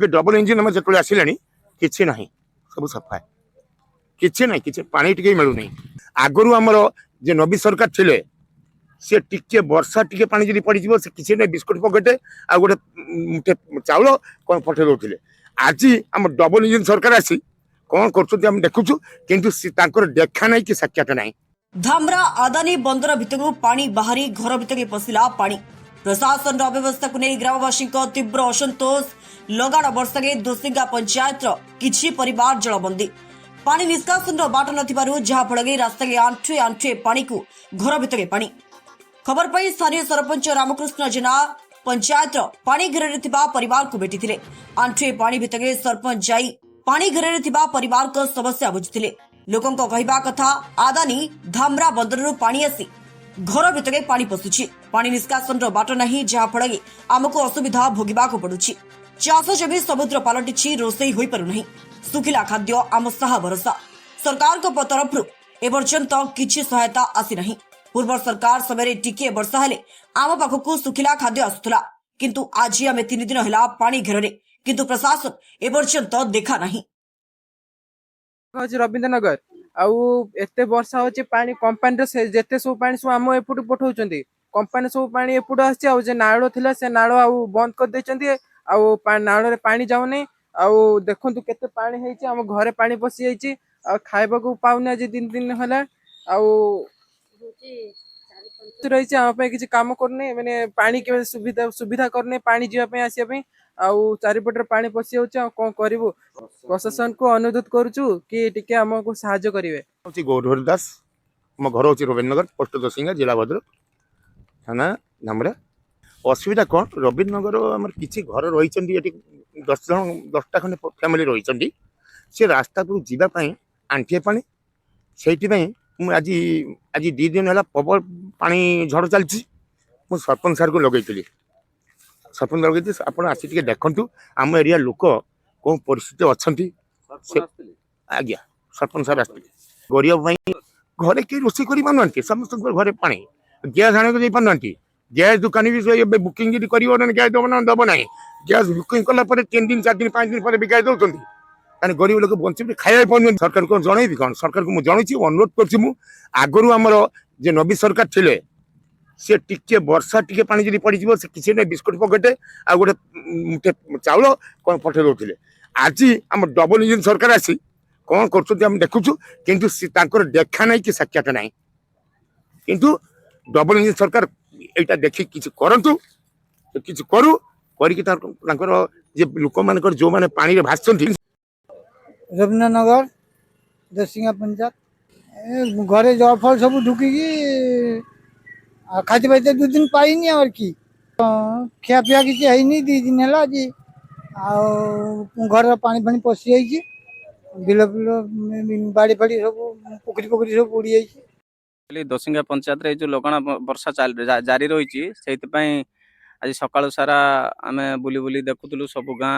Double engine आम जो आसला कि ना सब सफा कि ना कि पानी टे मिलू ना आगु आमर जे नबी सरकार थे सी टिके वर्षा टिके पानी जब पड़ से किसी ना बिस्कुट पकेटे आ गोटे मुठे चाउल कौन पठे दौले आज आम डबल इंजिन सरकार आसी कौन कर देखुचु किंतु देखा ना कि साक्षात ना धामरा आदानी बंदर भितर पानी बाहरी घर भितर पशिला पानी प्रशासन अव्यवस्था को नहीं ग्रामवासी तीव्र असंतोष लगाण वर्षा दोसिंगा पंचायत किछि परिवार जलबंदी पानी निष्कासन बाट नफल रास्ता आंठुए आंठुए पानी को घर भितर पानी खबर पाई स्थानीय सरपंच रामकृष्ण जेना पंचायत पानी घेर परिवार को भेटी आंठुए पानी भितर सरपंच जाई पानी घेर परिवार को समस्या बुझी लोकों कहवा कथा आदानी धामरा बंदर पानी आसी घर भितर पानी पशुची पानी निष्कासन बाट नहीं जहाँफल आमको असुविधा भोगवाक पड़ुछि चाष जमी समुद्र पलटि रोषई हो पारना सुखिला खाद्य आम साहा भरोसा सरकार तरफ एपर्यंत किसी सहायता आसी नहीं पूर्व सरकार समय टिके वर्षा हेले आम पाखक सुखिला खाद्य आसुला किंतु आज आम 3 दिन है पानी घेर किंतु प्रशासन एपर्यंत देखा नहीं रवीन्द्र नगर आउ एते वर्षा होची पानी कंपनी रे जेते सब पानी सब आम एपुट पठाउचंदी कंपनी सब पानी एपुट आसी आउ जे नाळो थिला से नाळो आउ बंद कर देचंदी आउ नाळो रे पानी जाउ नै आउ देखंतु केते पानी हेची आम घरे पानी पसी जाईची आ खाइबा को पाउना जे 3 दिन होला आउ रही आम किसी काम करने माने पानी के सुविधा सुविधा करने पानी जीवाई आसपा आउ चारिपटे पानी पशि जाऊँ कौन करूँ प्रशासन को अनुरोध करुचु कि टिके आमको साहाय्य करेंगे। गौरहरि दास मो घर हूँ रवीन्द्रनगर पोस्ट दोसिंगा जिला भद्रक थाना धामरा असुविधा कौन रवीन्द्रनगर आम कि घर रही 10टा खंडे फैमिली रही सी रास्ता को जीवाई आंठिए पानी से आज आज 2 दिन है प्रबल पानी झड़ चलती मुझे सरपंच सार को लगे सरपंच लगे आप आसिक देखु आम एरिया लोक कौन परिस्थिति अच्छा आज्ञा सरपंच सार आसते गरीब घरे किए रोषे कर समस्त घरे पा गैस आने को पार गैस दुकान भी बुकिंग कर गैस दब ना दब ना गैस बुकिंग कलापर 3 दिन 4 दिन 5 दिन पर भी गैस दौरान गरीब लोक बंचे खाया पार सरकार को जनइबी कौन सरकार को मुझे अनुरोध करगु आमर जे नबी सरकार थे सी टिके वर्षा टिके पानी जब पड़ से किसी ना बिस्कुट पकेटे आ गोटे मुठे चाउल कौन पठे दौले आज आम डबल इंजिन सरकार आसी कौन कर देखुचु किंतु देखा ना कि साक्षात ना किंतु डबल इंजिन सरकार यहाँ देखी किसी करतु किसी करू कर लोक मान जो मैंने पानी भाषुंट रवीन्द्रनगर दसिंगा पंचायत घरे जल फल सब ढुकिकी खाते पाते 2 दिन पाइनी और कि खिया पिया किसी है 2 दिन है आज घर पानी फानी पशि जाइए बिल बिल बाड़ी फाड़ी सब पोखरी सब उड़ी जाइए दोसिंगा पंचायत रे जो लगाण वर्षा जारी रही से आज सकाळु सारा आम बुली बुली देखुलु सब गाँ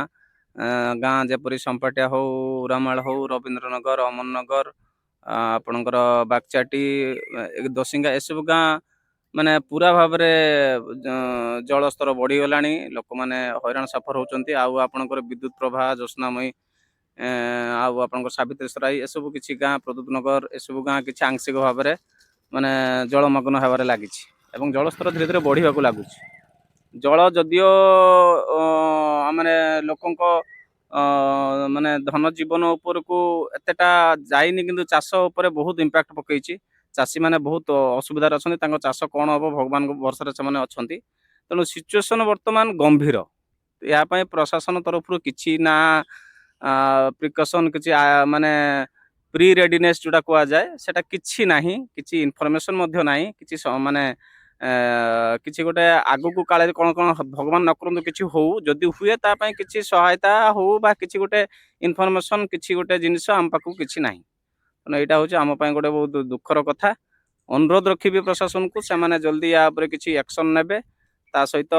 गाँ जपरी संपाटिया हो उरामाल हो रवीन्द्रनगर अमननगर आपणकर बागचाटी दोसिंगा एसबू गाँ माने पूरा भाव जल स्तर बढ़ीगला लोक मैंने हैरान सफर होती आपणकर विद्युत प्रभा ज्योत्नामयी आपणकर सावित्री सराई एसबू किसी गाँ प्रदूत नगर एसबू गाँ किसी आंशिक भाव में माने जलमग्न होबार लगी जल स्तर धीरे धीरे बढ़ा लगुच जल जदिओ माने लोकों माने धन जीवन उपर को एतेटा जाइनी किंतु चाष उपर बहुत इम्पैक्ट पकई चाषी मैंने बहुत असुविधार अच्छा चाष कौन हम भगवान भरसा से अच्छा तेणु सिचुएसन वर्तमान गंभीर यापाई प्रशासन तरफ किसी ना प्रिकसन किसी माने प्री रेडीनेस जोटा कह जाए सेटा किछि नाही किछि इनफॉरमेशन मध्य नाही किछि माने किसी गोटे आगु काले कौन कौन भगवान न करूँ किसी हो जदि हुए तापाई किसी सहायता हो बा किसी गोटे इनफॉरमेशन किसी गोटे जिनिस आम पाखु किछि नाही यहाँ हूँ आम गोटे बहुत दुखर कथा अनुरोध रखी प्रशासन को से माने जल्दी या उपरे किसी एक्शन नेबे ता सहित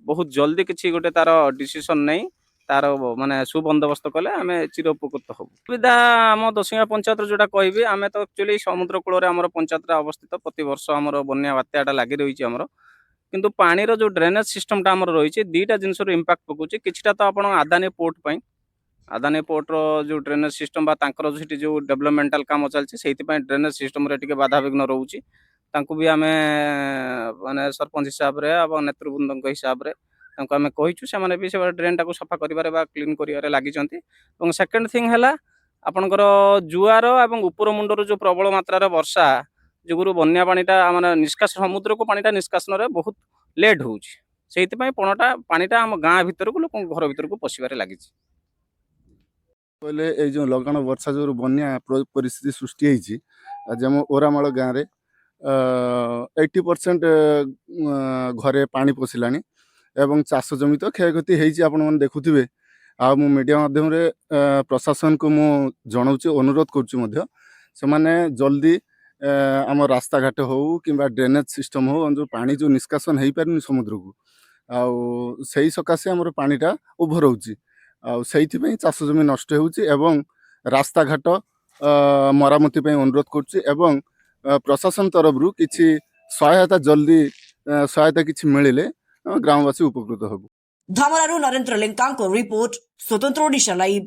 बहुत जल्दी किसी गोटे तार डिसीजन नहीं तार माने सुबंदोबस्त कले आम चिर उपकृत हूँ सुविधा आम दोसिंगा पंचायत जोटा कहि आम तो एक्चुअली समुद्र कूल आम पंचायत अवस्थित प्रत वर्ष आम बन्या बात्याटा लगी रही आमर କିନ୍ତୁ ପାଣିର ଯୋଉ ଡ୍ରେନେଜ ସିଷ୍ଟମଟା ଆମର ରହିଛି ଦୁଇଟା ଜିନିଷର ଇମ୍ପାକ୍ଟ ପକାଉଛି। କିଛିଟା ତ ଆପଣ ଆଦାନୀ ପୋର୍ଟ ପାଇଁ, ଆଦାନୀ ପୋର୍ଟର ଯୋଉ ଡ୍ରେନେଜ ସିଷ୍ଟମ ବା ତାଙ୍କର ସେଠି ଯୋଉ ଡେଭଲପମେଣ୍ଟାଲ କାମ ଚାଲିଛି ସେଇଥିପାଇଁ ଡ୍ରେନେଜ ସିଷ୍ଟମରେ ଟିକେ ବାଧାବିଘ୍ନ ରହୁଛି। ତାଙ୍କୁ ବି ଆମେ ମାନେ ସରପଞ୍ଚ ହିସାବରେ ଏବଂ ନେତୃବୃନ୍ଦଙ୍କ ହିସାବରେ ତାଙ୍କୁ ଆମେ କହିଛୁ, ସେମାନେ ବି ସେ ଡ୍ରେନଟାକୁ ସଫା କରିବାରେ ବା କ୍ଲିନ୍ କରିବାରେ ଲାଗିଛନ୍ତି। ଏବଂ ସେକେଣ୍ଡ ଥିଙ୍ଗ ହେଲା ଆପଣଙ୍କର ଜୁଆର ଏବଂ ଉପର ମୁଣ୍ଡରୁ ଯୋଉ ପ୍ରବଳ ମାତ୍ରାରେ ବର୍ଷା ଯୋଗୁରୁ ବନ୍ୟା ପାଣିଟା ମାନେ ସମୁଦ୍ରକୁ ପାଣିଟା ନିଷ୍କାସନରେ ବହୁତ ଲେଟ୍ ହେଉଛି। ସେଇଥିପାଇଁ ପାଣିଟା ଆମ ଗାଁ ଭିତରକୁ ଲୋକଙ୍କ ଘର ଭିତରକୁ ପଶିବାରେ ଲାଗିଛି। କହିଲେ ଏଇ ଯେଉଁ ଲଗାଣ ବର୍ଷା ଯୋଗୁଁ ବନ୍ୟା ପରିସ୍ଥିତି ସୃଷ୍ଟି ହେଇଛି, ଆଜି ଆମ ଓରାମାଳ ଗାଁରେ 80% ଘରେ ପାଣି ପଶିଲାଣି ଏବଂ ଚାଷ ଜମି ତ କ୍ଷୟକ୍ଷତି ହେଇଛି ଆପଣମାନେ ଦେଖୁଥିବେ। ଆଉ ମୁଁ ମିଡ଼ିଆ ମାଧ୍ୟମରେ ପ୍ରଶାସନକୁ ମୁଁ ଜଣାଉଛି, ଅନୁରୋଧ କରୁଛି ମଧ୍ୟ ସେମାନେ ଜଲ୍ଦି ଆମ ରାସ୍ତାଘାଟ ହେଉ କିମ୍ବା ଡ୍ରେନେଜ୍ ସିଷ୍ଟମ୍ ହେଉ, ଯେଉଁ ପାଣି ଯେଉଁ ନିଷ୍କାସନ ହେଇପାରୁନି ସମୁଦ୍ରକୁ, ଆଉ ସେଇ ସକାଶେ ଆମର ପାଣିଟା ଓଭର ହେଉଛି। ଆଉ ସେଇଥିପାଇଁ ଚାଷ ଜମି ନଷ୍ଟ ହେଉଛି ଏବଂ ରାସ୍ତାଘାଟ ମରାମତି ପାଇଁ ଅନୁରୋଧ କରୁଛି ଏବଂ ପ୍ରଶାସନ ତରଫରୁ କିଛି ସହାୟତା କିଛି ମିଳିଲେ ଗ୍ରାମବାସୀ ଉପକୃତ ହେବୁ। ଧାମରାରୁ ନରେନ୍ଦ୍ର ଲେଙ୍କାଙ୍କ ରିପୋର୍ଟ, ସ୍ୱତନ୍ତ୍ର ଓଡ଼ିଶା ଲାଇଭ୍।